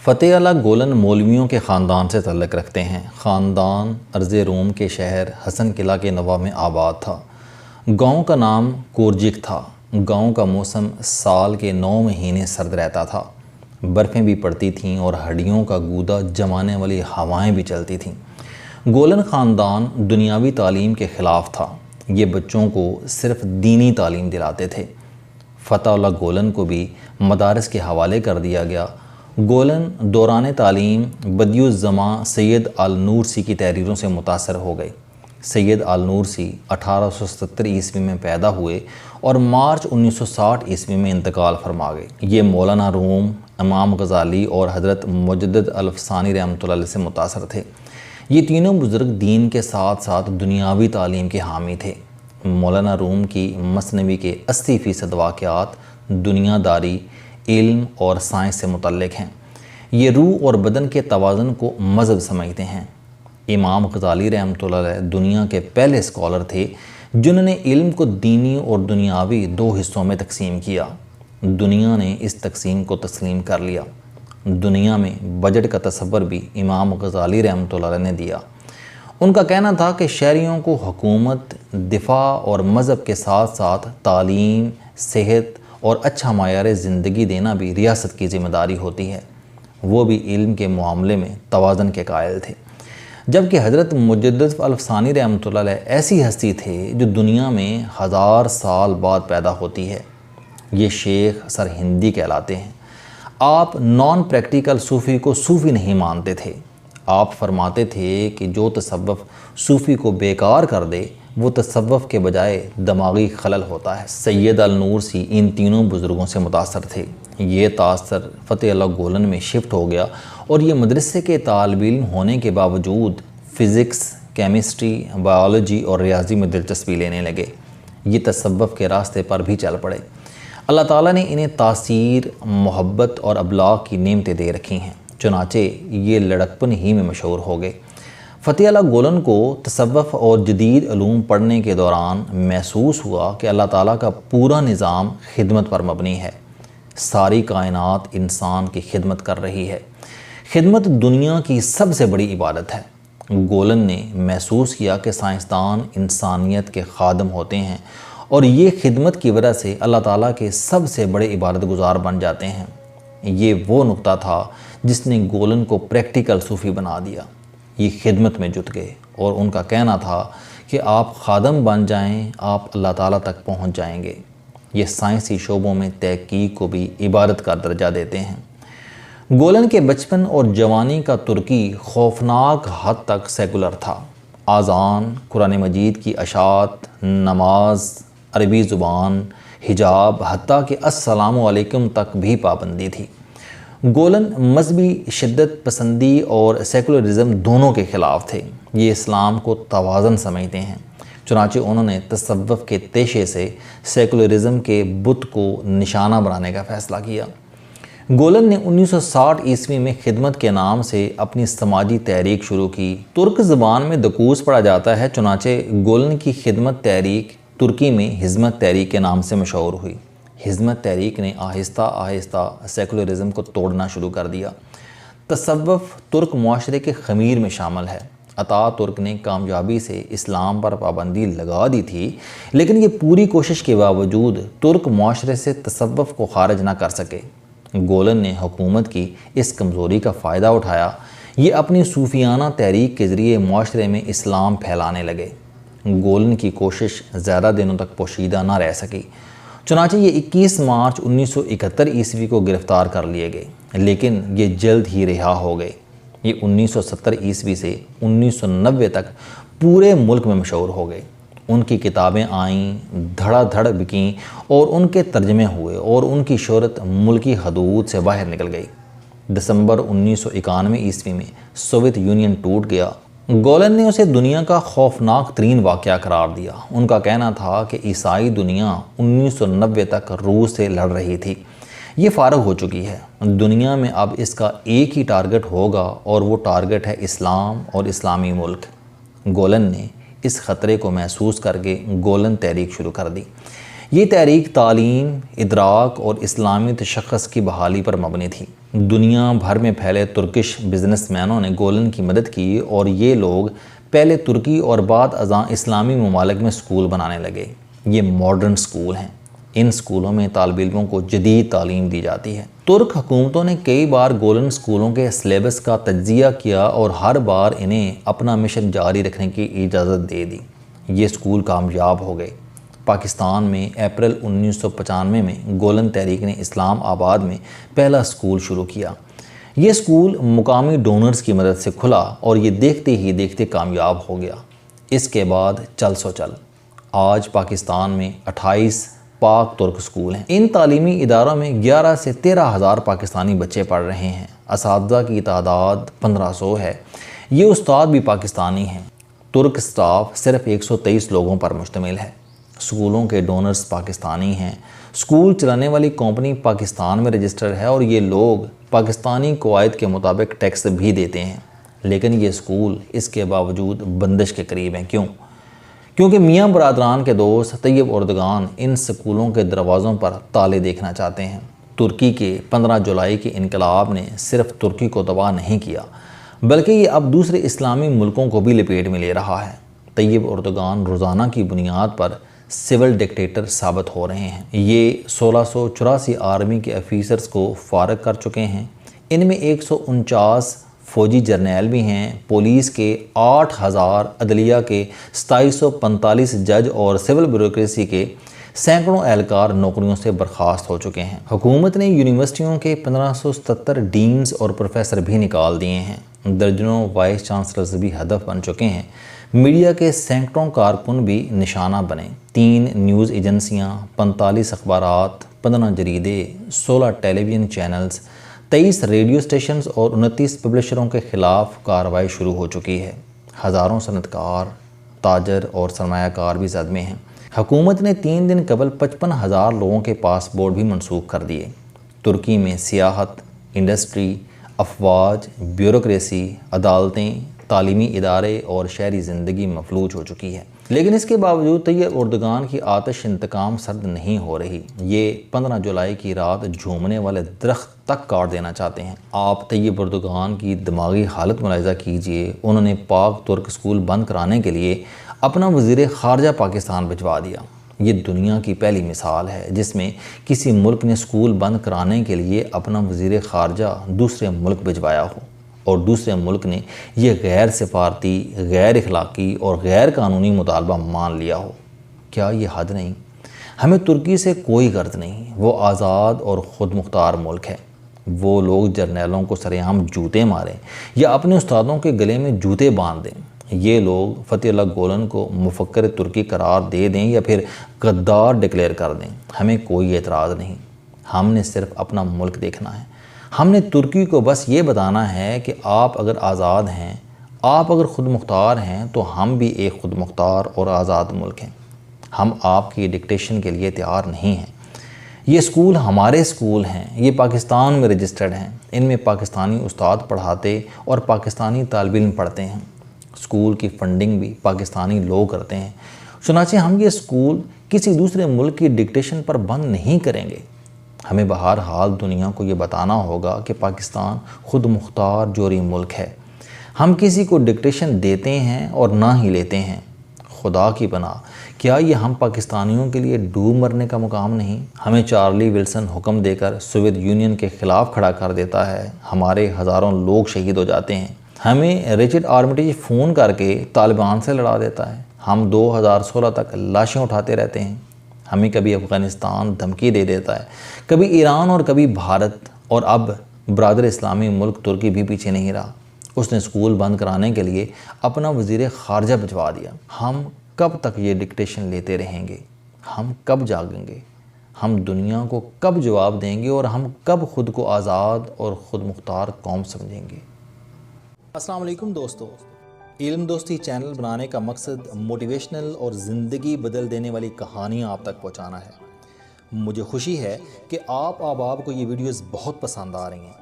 فتح اللہ گولن مولویوں کے خاندان سے تعلق رکھتے ہیں۔ خاندان ارض روم کے شہر حسن قلعہ کے نواح میں آباد تھا۔ گاؤں کا نام کورجک تھا۔ گاؤں کا موسم سال کے 9 مہینے سرد رہتا تھا۔ برفیں بھی پڑتی تھیں اور ہڈیوں کا گودا جمانے والی ہوائیں بھی چلتی تھیں۔ گولن خاندان دنیاوی تعلیم کے خلاف تھا۔ یہ بچوں کو صرف دینی تعلیم دلاتے تھے۔ فتح اللہ گولن کو بھی مدارس کے حوالے کر دیا گیا۔ گولن دوران تعلیم بدیع الزماں سید آل-نورسی کی تحریروں سے متاثر ہو گئے۔ سید آل-نورسی 1870 عیسوی میں پیدا ہوئے اور مارچ 1960 عیسوی میں انتقال فرما گئے۔ یہ مولانا روم، امام غزالی اور حضرت مجدد الافسانی رحمۃ اللہ علیہ سے متاثر تھے۔ یہ تینوں بزرگ دین کے ساتھ ساتھ دنیاوی تعلیم کے حامی تھے۔ مولانا روم کی مثنوی کے 80% واقعات دنیا داری، علم اور سائنس سے متعلق ہیں۔ یہ روح اور بدن کے توازن کو مذہب سمجھتے ہیں۔ امام غزالی رحمۃ اللہ علیہ دنیا کے پہلے اسکالر تھے جنہوں نے علم کو دینی اور دنیاوی 2 حصوں میں تقسیم کیا۔ دنیا نے اس تقسیم کو تسلیم کر لیا۔ دنیا میں بجٹ کا تصور بھی امام غزالی رحمۃ اللہ علیہ نے دیا۔ ان کا کہنا تھا کہ شہریوں کو حکومت، دفاع اور مذہب کے ساتھ ساتھ تعلیم، صحت اور اچھا معیار زندگی دینا بھی ریاست کی ذمہ داری ہوتی ہے۔ وہ بھی علم کے معاملے میں توازن کے قائل تھے۔ جبکہ حضرت مجدد الافسانی رحمۃ اللہ علیہ ایسی ہستی تھے جو دنیا میں 1000 سال بعد پیدا ہوتی ہے۔ یہ شیخ سرہندی کہلاتے ہیں۔ آپ نان پریکٹیکل صوفی کو صوفی نہیں مانتے تھے۔ آپ فرماتے تھے کہ جو تصوف صوفی کو بیکار کر دے وہ تصوف کے بجائے دماغی خلل ہوتا ہے۔ سید آل-نورسی ان تینوں بزرگوں سے متاثر تھے۔ یہ تاثر فتح اللہ گولن میں شفٹ ہو گیا اور یہ مدرسے کے طالب علم ہونے کے باوجود فزکس، کیمسٹری، بائیولوجی اور ریاضی میں دلچسپی لینے لگے۔ یہ تصوف کے راستے پر بھی چل پڑے۔ اللہ تعالیٰ نے انہیں تاثیر، محبت اور ابلاغ کی نعمتیں دے رکھی ہیں، چنانچہ یہ لڑکپن ہی میں مشہور ہو گئے۔ فتح اللہ گولن کو تصوف اور جدید علوم پڑھنے کے دوران محسوس ہوا کہ اللہ تعالیٰ کا پورا نظام خدمت پر مبنی ہے۔ ساری کائنات انسان کی خدمت کر رہی ہے۔ خدمت دنیا کی سب سے بڑی عبادت ہے۔ گولن نے محسوس کیا کہ سائنسدان انسانیت کے خادم ہوتے ہیں اور یہ خدمت کی وجہ سے اللہ تعالیٰ کے سب سے بڑے عبادت گزار بن جاتے ہیں۔ یہ وہ نقطہ تھا جس نے گولن کو پریکٹیکل صوفی بنا دیا۔ یہ خدمت میں جت گئے اور ان کا کہنا تھا کہ آپ خادم بن جائیں، آپ اللہ تعالیٰ تک پہنچ جائیں گے۔ یہ سائنسی شعبوں میں تحقیق کو بھی عبادت کا درجہ دیتے ہیں۔ گولن کے بچپن اور جوانی کا ترکی خوفناک حد تک سیکولر تھا۔ اذان، قرآن مجید کی اشاعت، نماز، عربی زبان، حجاب، حتیٰ کہ السلام علیکم تک بھی پابندی تھی۔ گولن مذہبی شدت پسندی اور سیکولرزم دونوں کے خلاف تھے۔ یہ اسلام کو توازن سمجھتے ہیں، چنانچہ انہوں نے تصوف کے پیشے سے سیکولرزم کے بت کو نشانہ بنانے کا فیصلہ کیا۔ گولن نے 1960 عیسوی میں خدمت کے نام سے اپنی سماجی تحریک شروع کی۔ ترک زبان میں دکوس پڑھا جاتا ہے، چنانچہ گولن کی خدمت تحریک ترکی میں حزمت تحریک کے نام سے مشہور ہوئی۔ حزمت تحریک نے آہستہ آہستہ سیکولرزم کو توڑنا شروع کر دیا۔ تصوف ترک معاشرے کے خمیر میں شامل ہے۔ عطا ترک نے کامیابی سے اسلام پر پابندی لگا دی تھی، لیکن یہ پوری کوشش کے باوجود ترک معاشرے سے تصوف کو خارج نہ کر سکے۔ گولن نے حکومت کی اس کمزوری کا فائدہ اٹھایا۔ یہ اپنی صوفیانہ تحریک کے ذریعے معاشرے میں اسلام پھیلانے لگے۔ گولن کی کوشش زیادہ دنوں تک پوشیدہ نہ رہ سکی، چنانچہ یہ 21 مارچ 1971 عیسوی کو گرفتار کر لیے گئے، لیکن یہ جلد ہی رہا ہو گئے۔ یہ 1970 عیسوی سے 1990 تک پورے ملک میں مشہور ہو گئے۔ ان کی کتابیں آئیں، دھڑا دھڑ بکیں اور ان کے ترجمے ہوئے اور ان کی شہرت ملکی حدود سے باہر نکل گئی۔ دسمبر 1991 عیسوی میں سوویت یونین ٹوٹ گیا۔ گولن نے اسے دنیا کا خوفناک ترین واقعہ قرار دیا۔ ان کا کہنا تھا کہ عیسائی دنیا 1990 تک روس سے لڑ رہی تھی، یہ فارغ ہو چکی ہے۔ دنیا میں اب اس کا ایک ہی ٹارگٹ ہوگا اور وہ ٹارگٹ ہے اسلام اور اسلامی ملک۔ گولن نے اس خطرے کو محسوس کر کے گولن تحریک شروع کر دی۔ یہ تحریک تعلیم، ادراک اور اسلامی تشخص کی بحالی پر مبنی تھی۔ دنیا بھر میں پھیلے ترکش بزنس مینوں نے گولن کی مدد کی اور یہ لوگ پہلے ترکی اور بعد ازاں اسلامی ممالک میں سکول بنانے لگے۔ یہ ماڈرن سکول ہیں۔ ان سکولوں میں طالب علموں کو جدید تعلیم دی جاتی ہے۔ ترک حکومتوں نے کئی بار گولن سکولوں کے سلیبس کا تجزیہ کیا اور ہر بار انہیں اپنا مشن جاری رکھنے کی اجازت دے دی۔ یہ سکول کامیاب ہو گئے۔ پاکستان میں اپریل 1995 میں گولن تحریک نے اسلام آباد میں پہلا سکول شروع کیا۔ یہ سکول مقامی ڈونرز کی مدد سے کھلا اور یہ دیکھتے ہی دیکھتے کامیاب ہو گیا۔ اس کے بعد چل سو چل، آج پاکستان میں 28 پاک ترک سکول ہیں۔ ان تعلیمی اداروں میں 11 سے 13 ہزار پاکستانی بچے پڑھ رہے ہیں۔ اساتذہ کی تعداد 1500 ہے۔ یہ استاد بھی پاکستانی ہیں۔ ترک سٹاف صرف 123 لوگوں پر مشتمل ہے۔ سکولوں کے ڈونرز پاکستانی ہیں۔ سکول چلانے والی کمپنی پاکستان میں رجسٹر ہے اور یہ لوگ پاکستانی قواعد کے مطابق ٹیکس بھی دیتے ہیں، لیکن یہ سکول اس کے باوجود بندش کے قریب ہیں۔ کیوں؟ کیونکہ میاں برادران کے دوست طیب اردگان ان سکولوں کے دروازوں پر تالے دیکھنا چاہتے ہیں۔ ترکی کے 15 جولائی کے انقلاب نے صرف ترکی کو تباہ نہیں کیا، بلکہ یہ اب دوسرے اسلامی ملکوں کو بھی لپیٹ میں لے رہا ہے۔ طیب اردگان روزانہ کی بنیاد پر سول ڈکٹیٹر ثابت ہو رہے ہیں۔ یہ 1684 آرمی کے افیسرز کو فارغ کر چکے ہیں۔ ان میں 149 فوجی جرنیل بھی ہیں، پولیس کے 8000، عدلیہ کے 2745 جج اور سول بیوروکریسی کے سینکڑوں اہلکار نوکریوں سے برخاست ہو چکے ہیں۔ حکومت نے یونیورسٹیوں کے 1577 ڈینز اور پروفیسر بھی نکال دیے ہیں۔ درجنوں وائس چانسلرز بھی ہدف بن چکے ہیں۔ میڈیا کے سینکڑوں کارکن بھی نشانہ بنے۔ 3 نیوز ایجنسیاں، 45 اخبارات، 15 جریدے، 16 ٹیلی ویژن چینلز، 23 ریڈیو اسٹیشنز اور 29 پبلشروں کے خلاف کارروائی شروع ہو چکی ہے۔ ہزاروں صنعت کار، تاجر اور سرمایہ کار بھی صدمے ہیں۔ حکومت نے 3 دن قبل 55,000 لوگوں کے پاسپورٹ بھی منسوخ کر دیے۔ ترکی میں سیاحت، انڈسٹری، افواج، بیوروکریسی، عدالتیں، تعلیمی ادارے اور شہری زندگی مفلوج ہو چکی ہے۔ لیکن اس کے باوجود طیب اردگان کی آتش انتقام سرد نہیں ہو رہی۔ یہ 15 جولائی کی رات جھومنے والے درخت تک کاٹ دینا چاہتے ہیں۔ آپ طیب اردگان کی دماغی حالت ملاحظہ کیجئے۔ انہوں نے پاک ترک سکول بند کرانے کے لیے اپنا وزیر خارجہ پاکستان بھجوا دیا۔ یہ دنیا کی پہلی مثال ہے جس میں کسی ملک نے سکول بند کرانے کے لیے اپنا وزیر خارجہ دوسرے ملک بھجوایا ہو اور دوسرے ملک نے یہ غیر سفارتی، غیر اخلاقی اور غیر قانونی مطالبہ مان لیا ہو۔ کیا یہ حد نہیں؟ ہمیں ترکی سے کوئی غرض نہیں۔ وہ آزاد اور خود مختار ملک ہے۔ وہ لوگ جرنیلوں کو سرعام جوتے ماریں یا اپنے استادوں کے گلے میں جوتے باندھ دیں۔ یہ لوگ فتح اللہ گولن کو مفکر ترکی قرار دے دیں یا پھر غدار ڈکلیئر کر دیں، ہمیں کوئی اعتراض نہیں۔ ہم نے صرف اپنا ملک دیکھنا ہے۔ ہم نے ترکی کو بس یہ بتانا ہے کہ آپ اگر آزاد ہیں، آپ اگر خود مختار ہیں تو ہم بھی ایک خود مختار اور آزاد ملک ہیں۔ ہم آپ کی ڈکٹیشن کے لیے تیار نہیں ہیں۔ یہ سکول ہمارے سکول ہیں، یہ پاکستان میں رجسٹرڈ ہیں، ان میں پاکستانی استاد پڑھاتے اور پاکستانی طالب علم پڑھتے ہیں۔ سکول کی فنڈنگ بھی پاکستانی لوگ کرتے ہیں۔ چنانچہ ہم یہ سکول کسی دوسرے ملک کی ڈکٹیشن پر بند نہیں کریں گے۔ ہمیں بہرحال دنیا کو یہ بتانا ہوگا کہ پاکستان خود مختار جوہری ملک ہے۔ ہم کسی کو ڈکٹیشن دیتے ہیں اور نہ ہی لیتے ہیں۔ خدا کی پناہ، کیا یہ ہم پاکستانیوں کے لیے ڈوب مرنے کا مقام نہیں؟ ہمیں چارلی ولسن حکم دے کر سوویت یونین کے خلاف کھڑا کر دیتا ہے، ہمارے ہزاروں لوگ شہید ہو جاتے ہیں۔ ہمیں رچرڈ آرمیٹیج فون کر کے طالبان سے لڑا دیتا ہے، ہم 2016 تک لاشیں اٹھاتے رہتے ہیں۔ ہمیں کبھی افغانستان دھمکی دے دیتا ہے، کبھی ایران اور کبھی بھارت، اور اب برادر اسلامی ملک ترکی بھی پیچھے نہیں رہا۔ اس نے سکول بند کرانے کے لیے اپنا وزیر خارجہ بھجوا دیا۔ ہم کب تک یہ ڈکٹیشن لیتے رہیں گے؟ ہم کب جاگیں گے؟ ہم دنیا کو کب جواب دیں گے اور ہم کب خود کو آزاد اور خود مختار قوم سمجھیں گے؟ السلام علیکم دوستو۔ علم دوستی چینل بنانے کا مقصد موٹیویشنل اور زندگی بدل دینے والی کہانیاں آپ تک پہنچانا ہے۔ مجھے خوشی ہے کہ آپ احباب کو یہ ویڈیوز بہت پسند آ رہی ہیں۔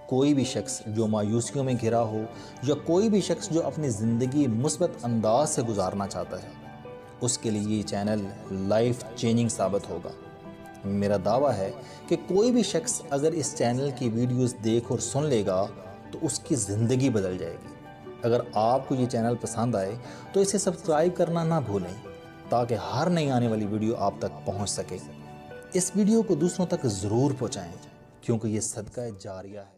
کوئی بھی شخص جو مایوسیوں میں گھرا ہو یا کوئی بھی شخص جو اپنی زندگی مثبت انداز سے گزارنا چاہتا ہے، اس کے لیے یہ چینل لائف چینجنگ ثابت ہوگا۔ میرا دعویٰ ہے کہ کوئی بھی شخص اگر اس چینل کی ویڈیوز دیکھ اور سن لے گا تو اس کی زندگی بدل جائے گی۔ اگر آپ کو یہ چینل پسند آئے تو اسے سبسکرائب کرنا نہ بھولیں تاکہ ہر نئی آنے والی ویڈیو آپ تک پہنچ سکے۔ اس ویڈیو کو دوسروں تک ضرور پہنچائیں کیونکہ یہ صدقہ جاریہ ہے۔